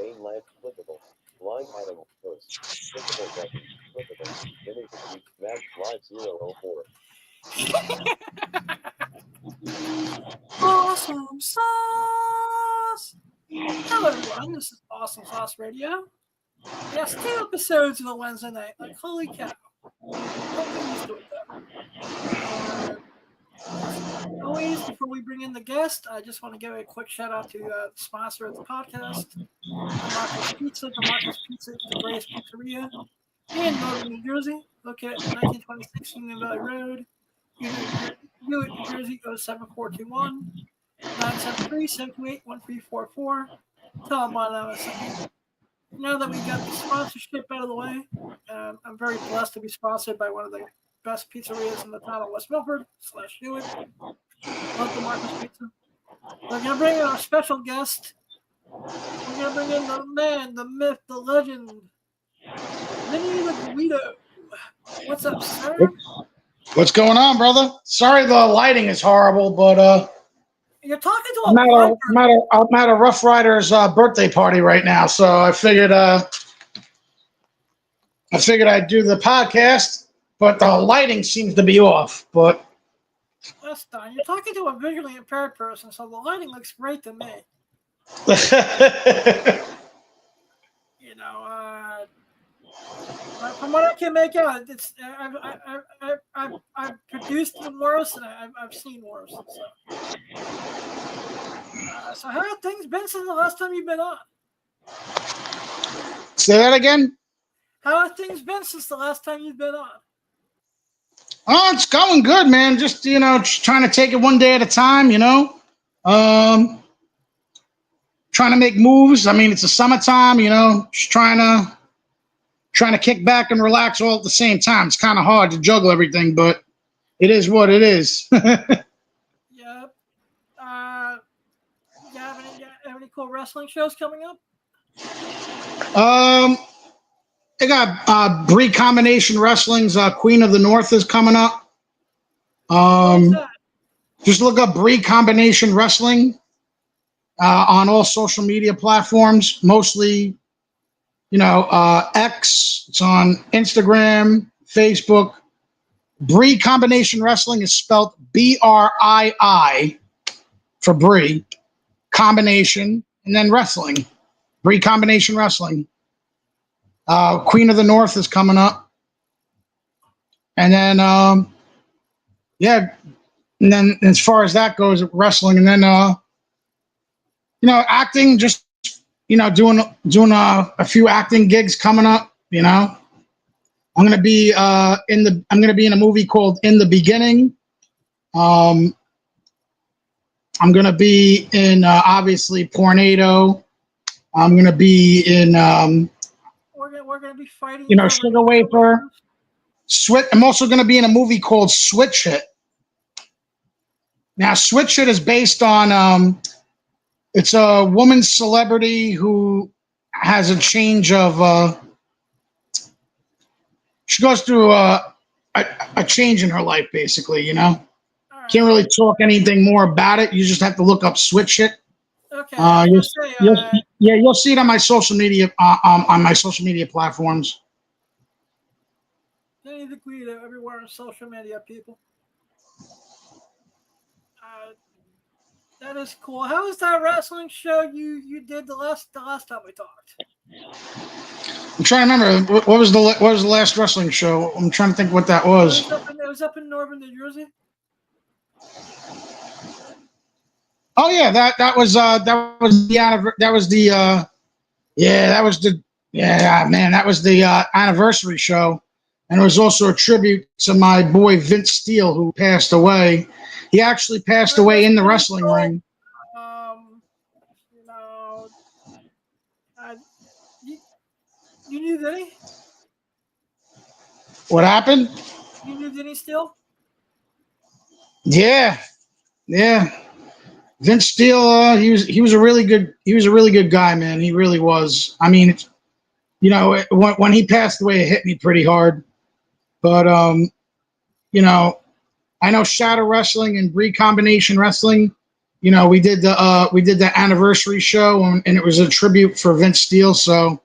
Main life clickable. Blind animal post. Clickable button. Clickable. Mini defeat. Match live 004. Awesome sauce. Hello everyone, this is Awesome Sauce Radio. Yes, 2 episodes of the Wednesday night. Like, holy cow. Don't get used to it though. Always, before we bring in the guest, I just want to give a quick shout out to the sponsor of the podcast, DeMarco's Pizza. DeMarco's Pizza is the greatest pizzeria in northern New Jersey, located at 1926 Union Valley Road, Hewitt, New Jersey 07421. 973-728-1344. Tell them I was saying. Now that we got the sponsorship out of the way, I'm very blessed to be sponsored by one of the best pizzerias in the town of West Milford / Hewitt. Love DeMarco's Pizza. We're gonna bring in our special guest. We're gonna bring in the man, the myth, the legend, Vinny the Guido. What's up, sir? What's going on, brother? Sorry the lighting is horrible, but You're talking to I'm at a Rough Riders birthday party right now, so I figured I'd do the podcast, but the lighting seems to be off. But that's done. You're talking to a visually impaired person, so the lighting looks great to me. You know, from what I can make out, it's I've produced worse and I've seen worse. So how have things been since the last time you've been on? Say that again. How have things been since the last time you've been on? Oh, it's going good, man. Just just trying to take it one day at a time. Trying to make moves. I mean, it's the summertime. Just trying to kick back and relax all at the same time. It's kind of hard to juggle everything, but it is what it is. Yep. You have any cool wrestling shows coming up? They got Brie Combination Wrestling's Queen of the North is coming up. Just look up Brie Combination Wrestling on all social media platforms, mostly, X. It's on Instagram, Facebook. Brie Combination Wrestling is spelled BRII for Brie, combination, and then wrestling. Brie Combination Wrestling. Queen of the North is coming up. And then, and then as far as that goes, wrestling, and then, acting, just, doing a few acting gigs coming up, I'm going to be in a movie called In the Beginning. I'm going to be in, obviously, Pornado. I'm going to be in, we're going to be fighting. Sugar Wafer. I'm also going to be in a movie called Switch It. Now, Switch It is based on, it's a woman celebrity who has a change of, she goes through a change in her life, basically, Right. Can't really talk anything more about it. You just have to look up Switch It. Okay. You'll see it on my social media platforms. Vinny the Guido everywhere on social media, people. That is cool. How was that wrestling show you did the last time we talked? I'm trying to remember what was the last wrestling show. I'm trying to think what that was. It was up in northern New Jersey. Oh yeah, that was the anniversary show, and it was also a tribute to my boy Vince Steele, who passed away. He actually passed away in the wrestling ring. You knew Vinny? What happened? You knew Vinny Steele? Yeah. Vince Steele, he was a really good guy, man. He really was. I mean, when he passed away, it hit me pretty hard. But I know Shadow Wrestling and Brie Combination Wrestling. you know, we did the anniversary show, and it was a tribute for Vince Steele, so it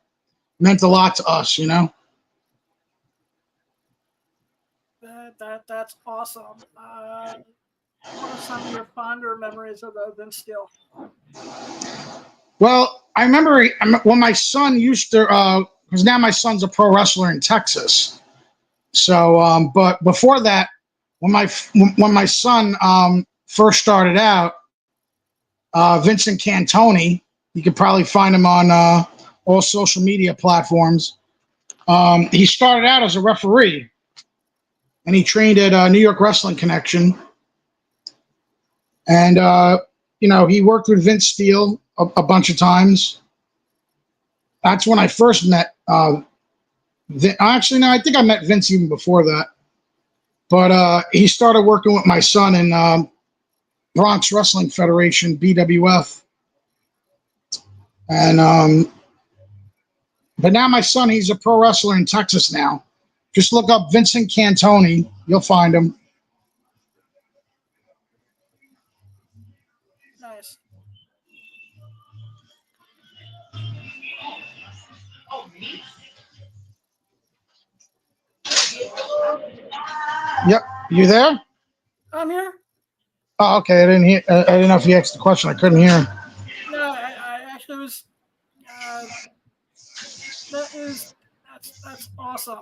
meant a lot to us, you know. That's awesome. What are some of your fonder memories of Vince Steele? Well, I remember when my son used to, because now my son's a pro wrestler in Texas. So, but before that, when my son first started out, Vincent Cantoni, you could probably find him on all social media platforms. He started out as a referee, and he trained at New York Wrestling Connection. And you know, he worked with Vince Steele a bunch of times. That's when I first met. Actually, no, I think I met Vince even before that. But he started working with my son in Bronx Wrestling Federation, BWF. And but now my son, he's a pro wrestler in Texas now. Just look up Vincent Cantoni. You'll find him. Nice. Yep. You there? I'm here. Oh, okay. I didn't hear. I didn't know if you asked the question. I couldn't hear. No, I actually was. That's awesome.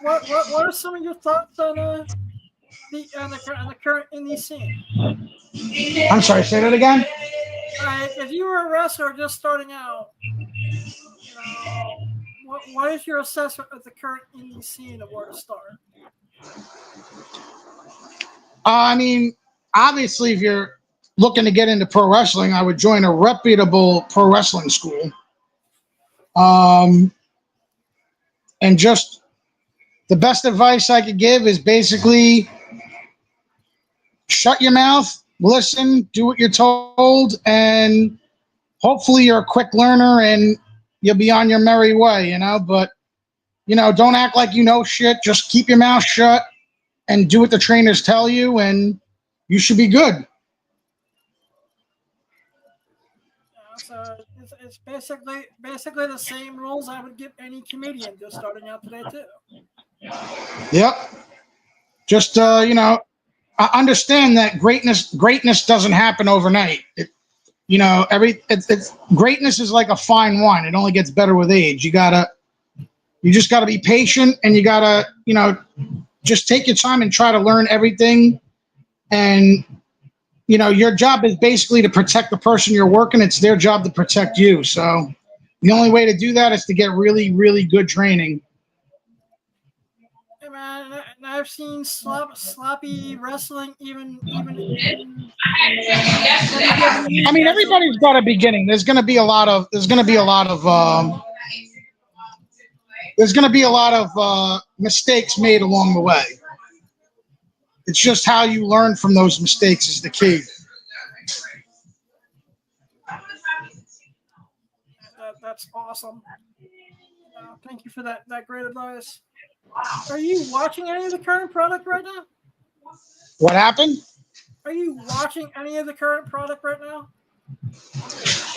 What are some of your thoughts on the current indie scene? I'm sorry. Say that again. If you were a wrestler just starting out, you know, what is your assessment of the current indie scene of where to start? I mean, obviously, if you're looking to get into pro wrestling, I would join a reputable pro wrestling school. And just the best advice I could give is basically shut your mouth, listen, do what you're told, and hopefully you're a quick learner and you'll be on your merry way, you know. But, you know, don't act like you know shit. Just keep your mouth shut and do what the trainers tell you, and you should be good. So it's basically the same rules I would give any comedian just starting out today too. Yep. Just you know, I understand that greatness doesn't happen overnight. You know, it's greatness is like a fine wine. It only gets better with age. You just gotta be patient, and you gotta, you know, just take your time and try to learn everything. And you know, your job is basically to protect the person you're working. It's their job to protect you. So the only way to do that is to get really, really good training. Hey man, and I've seen sloppy wrestling even in WWE. I mean, everybody's got a beginning. There's going to be a lot of mistakes made along the way. It's just how you learn from those mistakes is the key. That's awesome. Thank you for that great advice. Are you watching any of the current product right now? What happened? Are you watching any of the current product right now?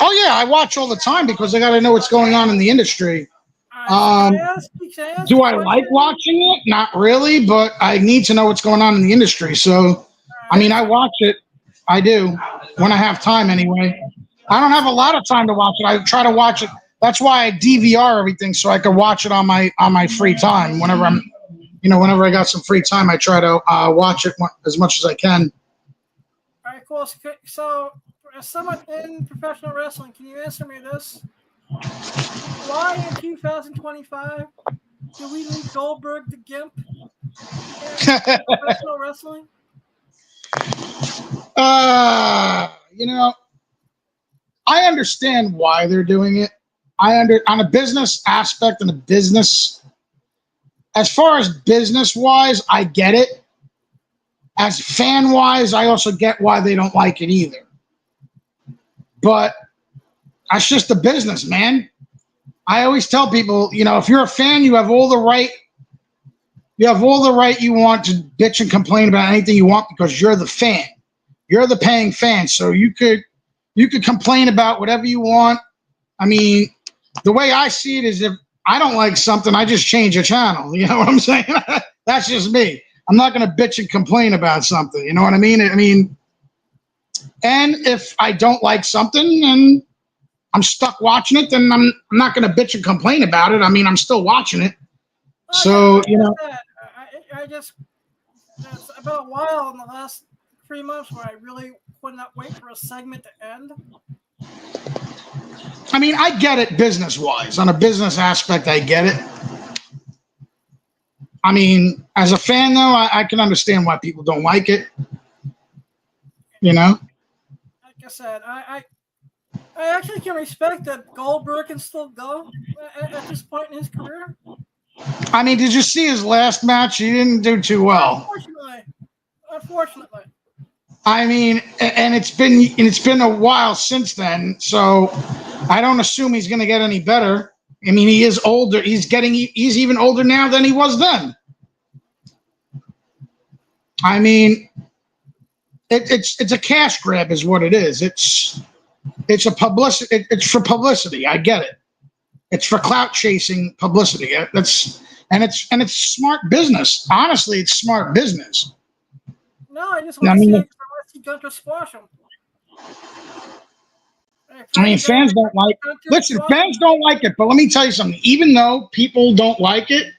Oh yeah, I watch all the time because I got to know what's going on in the industry. Do I like watching it? Not really, but I need to know what's going on in the industry. So, I mean, I watch it. I do when I have time anyway. I don't have a lot of time to watch it. I try to watch it. That's why I DVR everything so I can watch it on my free time. Whenever I got some free time, I try to watch it as much as I can. All right, cool. So, as someone in professional wrestling, can you answer me this? Why in 2025 do we need Goldberg the Gimp in professional wrestling? You know, I understand why they're doing it. On a business aspect and a business, as far as business wise, I get it. As fan wise, I also get why they don't like it either. But that's just the business, man. I always tell people, you know, if you're a fan, you have all the right You have all the right you want to bitch and complain about anything you want because you're the fan. You're the paying fan, so you could complain about whatever you want. I mean, the way I see it is if I don't like something, I just change a channel. You know what I'm saying? That's just me. I'm not going to bitch and complain about something. You know what I mean? And if I don't like something and I'm stuck watching it, then I'm not going to bitch and complain about it. I mean, I'm still watching it. Oh, So, yeah, you know. I just, it's about a while in the last 3 months where I really could not wait for a segment to end. I mean, I get it business-wise. On a business aspect, I get it. I mean, as a fan, though, I can understand why people don't like it. You know? Like I said, I actually can respect that Goldberg can still go at this point in his career. I mean, did you see his last match? He didn't do too well. Unfortunately. I mean, and it's been a while since then, so I don't assume he's going to get any better. I mean, he is older. He's even older now than he was then. I mean, it's a cash grab, is what it is. It's a publicity. It's for publicity. I get it. It's for clout chasing publicity. It's smart business. Honestly, it's smart business. No, I just want to see Gunter squash him. I mean, fans don't like. Listen, fans don't like it, but let me tell you something. Even though people don't like it,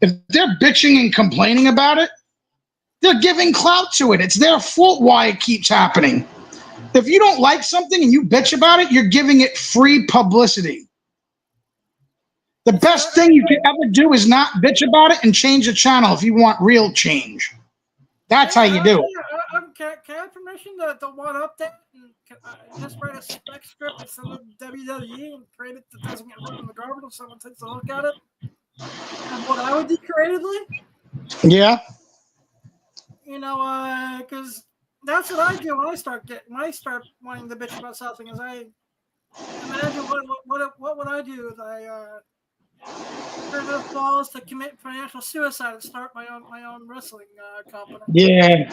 if they're bitching and complaining about it, they're giving clout to it. It's their fault why it keeps happening. If you don't like something and you bitch about it, you're giving it free publicity. The best thing you can ever do is not bitch about it and change the channel if you want real change. That's how you do it. Can I have permission to one update and just write a spec script and send it to WWE and create it that doesn't get thrown in the garbage if someone takes a look at it? And what I would do creatively? Yeah. You know, because that's what I do when I start wanting to bitch about something. Is I imagine what would I do if I heard enough balls to commit financial suicide and start my own wrestling company. Yeah.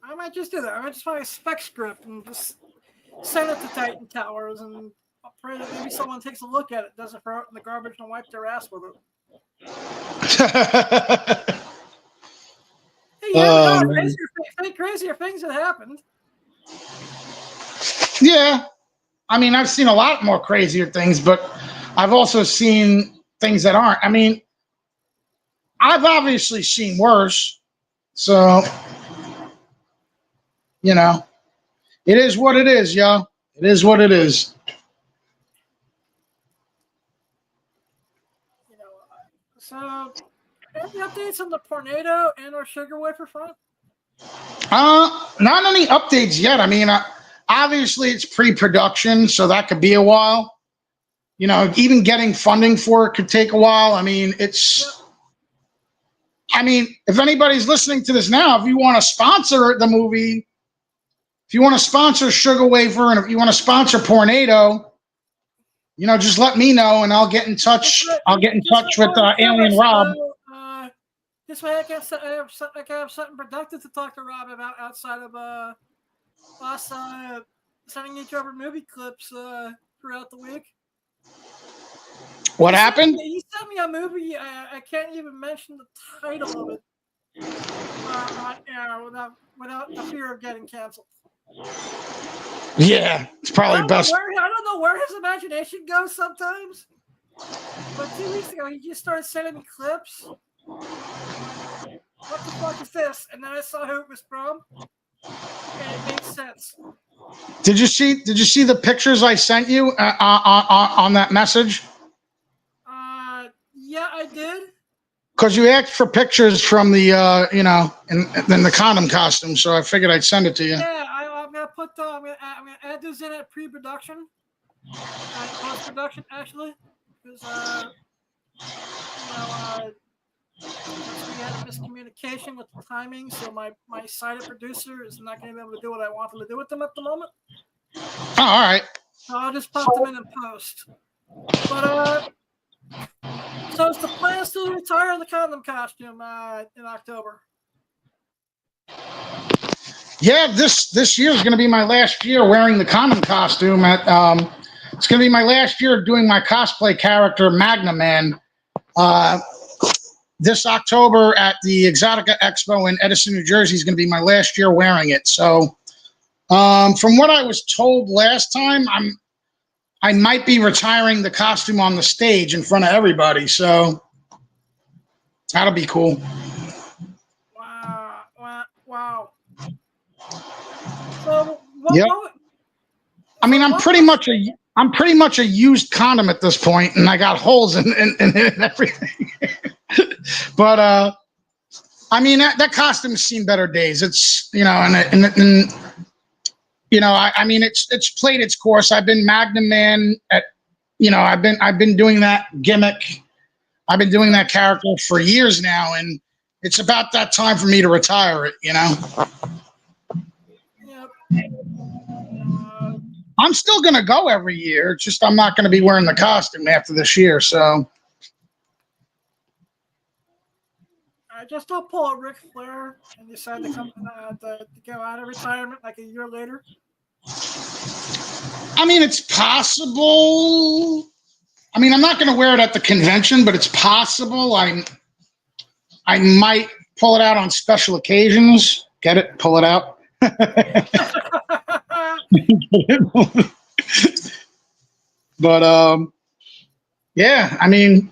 I might just do that. I might just write a spec script and just send it to Titan Towers and pray that maybe someone takes a look at it, doesn't throw it in the garbage and wipe their ass with it. Hey, crazier things that happened. Yeah. I mean, I've seen a lot more crazier things, but I've also seen things that aren't. I mean, I've obviously seen worse. So, you know, it is what it is, yo. It is what it is. You know, so any updates on the Tornado and or Sugar Wafer front? Not any updates yet. I mean, obviously it's pre-production, so that could be a while. You know, even getting funding for it could take a while. I mean, I mean, if anybody's listening to this now, if you want to sponsor the movie, if you want to sponsor Sugar Wafer, and if you want to sponsor Tornado, you know, just let me know and I'll get in touch. I'll get in touch with Alien Rob. This way I can have something productive to talk to Rob about outside of us sending each other movie clips throughout the week. What happened? He sent me a movie. I can't even mention the title of it on air without the fear of getting canceled. Yeah, it's probably best. I don't know where his imagination goes sometimes. But 2 weeks ago, he just started sending me clips. What the fuck is this? And then I saw who it was from, and it made sense. Did you see the pictures I sent you on that message? Yeah, I did. Because you asked for pictures from the you know, in the condom costume, so I figured I'd send it to you. Yeah, I'm gonna put I'm gonna add those in at pre-production, post-production actually, because we had a miscommunication with the timing, so my sighted producer is not going to be able to do what I want him to do with them at the moment. Oh, all right. So I'll just pop them in post. But so it's the plan still to retire in the condom costume in October. Yeah, this year is going to be my last year wearing the condom costume. It's going to be my last year doing my cosplay character Magna Man. This October at the Exotica Expo in Edison, New Jersey is going to be my last year wearing it. So, from what I was told last time, I might be retiring the costume on the stage in front of everybody. So that'll be cool. Wow. So Yep. I mean, I'm pretty much a used condom at this point, and I got holes in everything. But I mean, that costume's seen better days. It's and I mean, it's played its course. I've been Magnum Man I've been doing that gimmick. I've been doing that character for years now, and it's about that time for me to retire it. Yep. I'm still gonna go every year. It's just I'm not gonna be wearing the costume after this year. So I just don't pull a Ric Flair and decide to come to go out of retirement like a year later. I mean, it's possible. I mean, I'm not going to wear it at the convention, but it's possible. I might pull it out on special occasions. Get it? Pull it out. But yeah. I mean,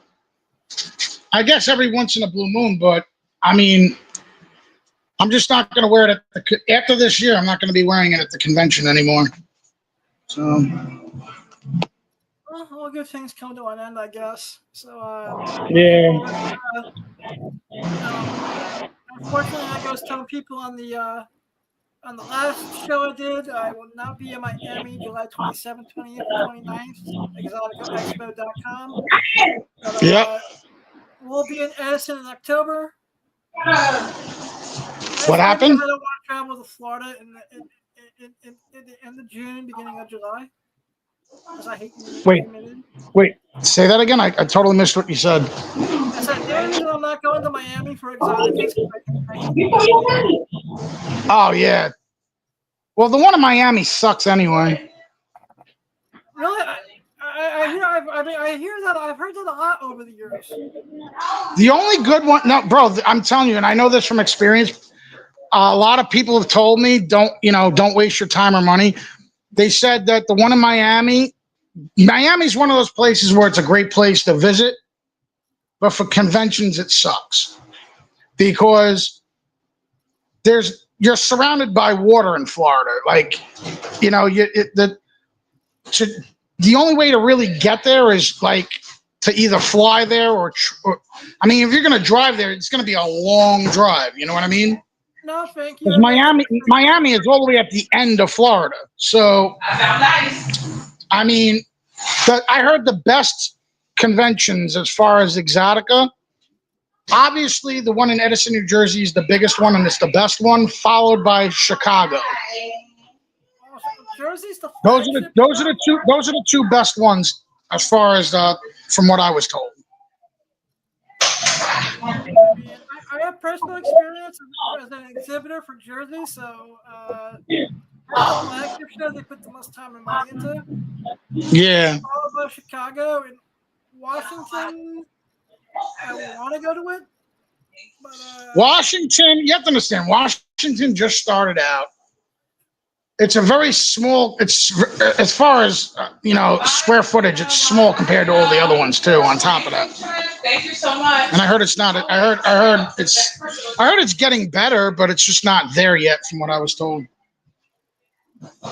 I guess every once in a blue moon. But I mean, I'm just not going to wear it after this year. I'm not going to be wearing it at the convention anymore. So. Well, all good things come to an end, I guess. So Yeah. Unfortunately, like I was telling people on the last show I did, I will not be in Miami July 27th, 28th, and 29th. ExoticaExpo.com. Yep. We'll be in Edison in October. What happened? I don't want to travel to Florida in the end of June, beginning of July. Because I hate Wait. Say that again. I totally missed what you said. I said the only reason I'm not going to Miami for Exotica is Oh yeah. Well, the one in Miami sucks anyway. Really, I hear that. I've heard that a lot over the years. The only good one, no, bro. I'm telling you, and I know this from experience. A lot of people have told me, don't waste your time or money. They said that the one in Miami's one of those places where it's a great place to visit, but for conventions it sucks because you're surrounded by water in Florida. Like, the only way to really get there is like to either fly there or I mean, if you're going to drive there, it's going to be a long drive. You know what I mean? No, thank you. Because Miami is all the way at the end of Florida. So, I mean, I heard the best conventions as far as Exotica. Obviously, the one in Edison, New Jersey is the biggest one, and it's the best one, followed by Chicago. Jersey's the those are the two best ones as far as from what I was told. I have personal experience as an exhibitor for Jersey, so flagship show they put the most time and money into. Yeah. Followed by Chicago and Washington. I want to go to it, but Washington. You have to understand, Washington just started out. It's a very small. It's as far as square footage. It's small compared to all the other ones too. On top of that. Thank you so much. And I heard it's not. I heard it's getting better, but it's just not there yet, from what I was told.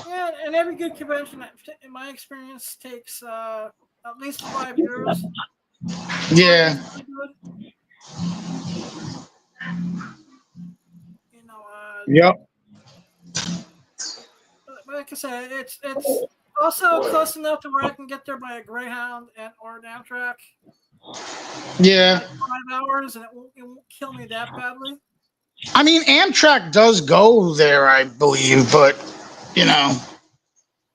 Yeah, and every good convention, in my experience, takes at least 5 years. Yeah. Yep. Like I said, it's also close enough to where I can get there by a Greyhound or an Amtrak. Yeah. 5 hours, and it won't kill me that badly. I mean, Amtrak does go there, I believe, but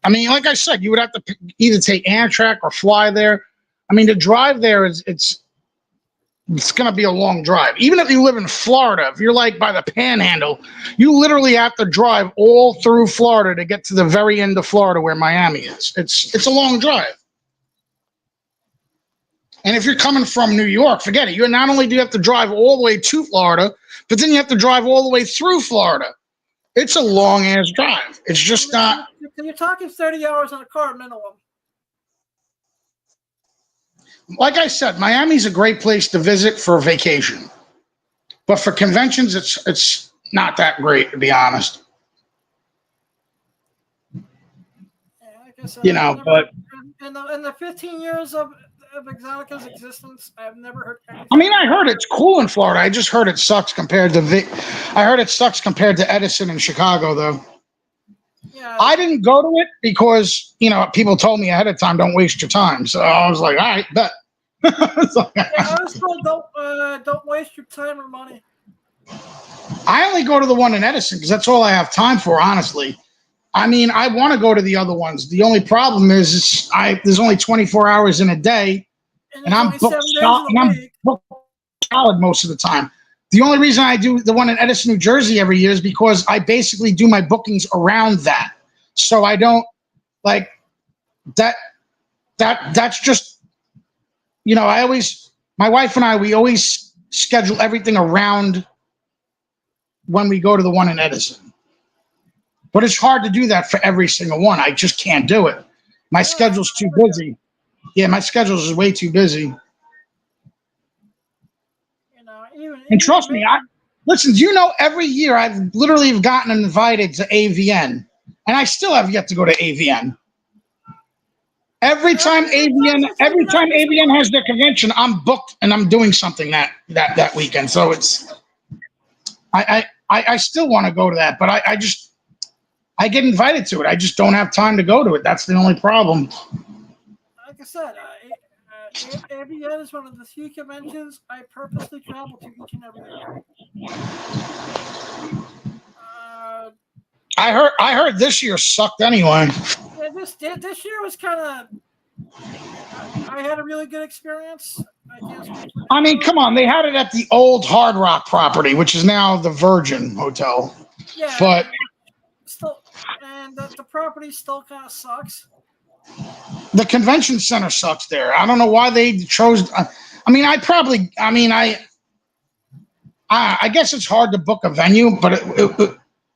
I mean, like I said, you would have to either take Amtrak or fly there. I mean, the drive there it's going to be a long drive. Even if you live in Florida, if you're like by the Panhandle, you literally have to drive all through Florida to get to the very end of Florida where Miami is. It's a long drive. And if you're coming from New York, forget it. You not only do you have to drive all the way to Florida, but then you have to drive all the way through Florida. It's a long ass drive. It's just not. You're talking 30 hours in a car minimum. Like I said, Miami's a great place to visit for vacation, but for conventions, it's not that great, to be honest. Yeah, like I said, You know, but in the 15 years of Exotica's existence, I've never heard anything. I mean, I heard it's cool in Florida. I just heard it sucks compared to I heard it sucks compared to Edison in Chicago, though. Yeah, I didn't go to it because, you know, people told me ahead of time, don't waste your time. So I was like, all right, bet. I was told don't waste your time or money. I only go to the one in Edison because that's all I have time for, honestly. I mean, I want to go to the other ones. The only problem is there's only 24 hours in a day, and I'm booked solid most of the time. The only reason I do the one in Edison, New Jersey every year is because I basically do my bookings around that. So I don't like that. That's just, you know, my wife and I, we always schedule everything around when we go to the one in Edison. But it's hard to do that for every single one. I just can't do it. My schedule's too busy. Yeah, my schedule is way too busy. And trust me, listen, do you know every year I've literally gotten invited to AVN, and I still have yet to go to AVN. Every time AVN has their convention, I'm booked and I'm doing something that weekend. So it's I still want to go to that, but I get invited to it. I just don't have time to go to it. That's the only problem. Like I said, AVN is one of the few conventions I purposely travel to each and every year. I heard this year sucked anyway. Yeah, this year was kind of. I had a really good experience. I mean, come on, they had it at the old Hard Rock property, which is now the Virgin Hotel. Yeah, but the property still kind of sucks. The convention center sucks there. I don't know why they chose. I mean, I guess it's hard to book a venue, but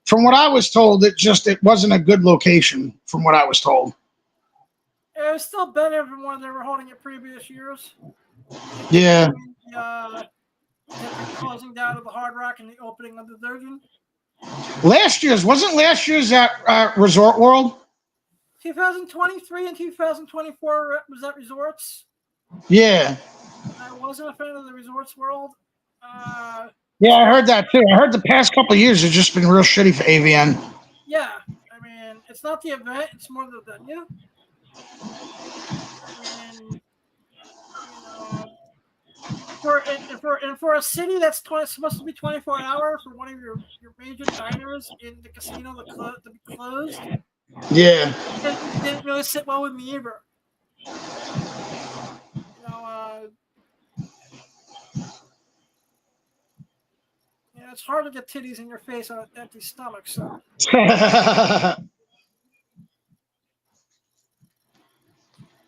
from what I was told, it wasn't a good location. From what I was told, it was still better than when they were holding it previous years. Yeah. The closing down of the Hard Rock and the opening of the Virgin. Wasn't last year's at Resort World? 2023 and 2024 was at Resorts. Yeah. I wasn't a fan of the Resorts World. Yeah, I heard that too. I heard the past couple of years have just been real shitty for AVN. Yeah, I mean, it's not the event; it's more the venue. And for a city that's supposed to be 24 hours for one of your major diners in the casino to be closed. Yeah. It didn't really sit well with me either. It's hard to get titties in your face on an empty stomach. So.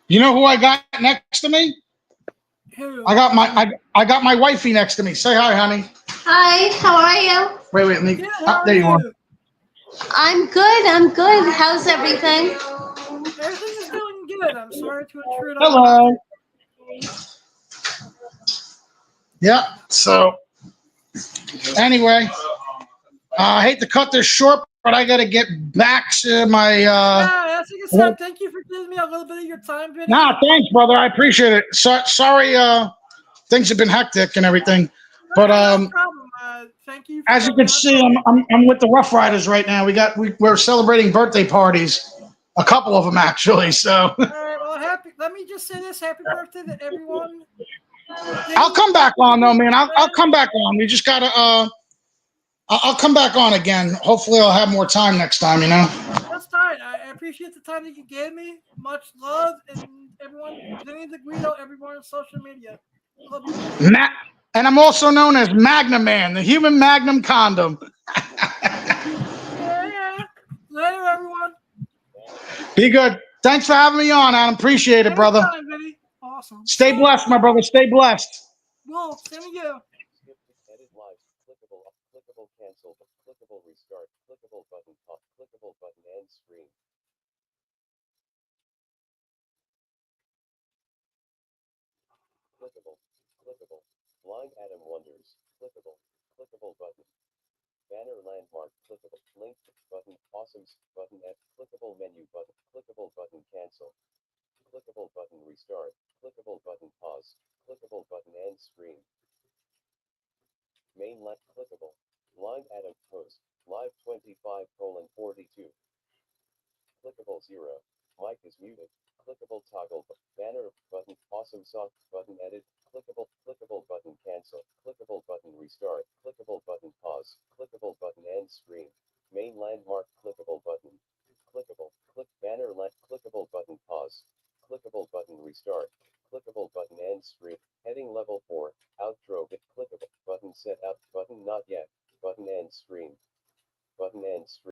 You know who I got next to me? Who? I got my wifey next to me. Say hi, honey. Hi, how are you? Wait, let me. There you are. I'm good. How's everything? Everything's doing good. I'm sorry to intrude. Hello. Yeah. So, anyway, I hate to cut this short, but I got to get back to my. Yeah, like I said, thank you for giving me a little bit of your time, Vinny. Nah, thanks, brother. I appreciate it. Sorry, things have been hectic and everything, but no problem. Thank you. As you can see, I'm with the Rough Riders right now. We're celebrating birthday parties, a couple of them actually. So. All right. Well, let me just say this: happy birthday to everyone. I'll come back on though, man. I'll come back on. We just gotta. I'll come back on again. Hopefully, I'll have more time next time. You know. That's fine. I appreciate the time that you gave me. Much love, and everyone. Vinny the Guido, everyone on social media. Love you, Vinny. And I'm also known as Magnum Man, the human magnum condom. Yeah. Later, everyone. Be good. Thanks for having me on, Adam. Appreciate it, brother. Anytime, Vinny. Awesome. Stay blessed, my brother. Stay blessed. Well, same to you. Skip to edit live. Clickable up. Clickable cancel. Clickable restart. Clickable button pop. Clickable button end screen. Clickable. Clickable. Blind Adam wonders. Clickable. Clickable button. Banner landmark. Clickable. Link button. Awesome button at clickable menu button. Clickable button cancel. Clickable button restart. Clickable button pause. Clickable button end screen. Main left clickable. Blind Adam post. Live 25:42. Clickable 0. Mic is muted. Clickable toggle banner button. Awesome sock button edit. Clickable button cancel. Clickable button restart. Clickable button pause. Clickable button end screen. Main landmark clickable button. Clickable. Click banner left clickable button pause. Clickable button restart. Clickable button end screen. Heading level 4. Outro bit clickable. Button set up. Button not yet. Button end screen. Button end screen.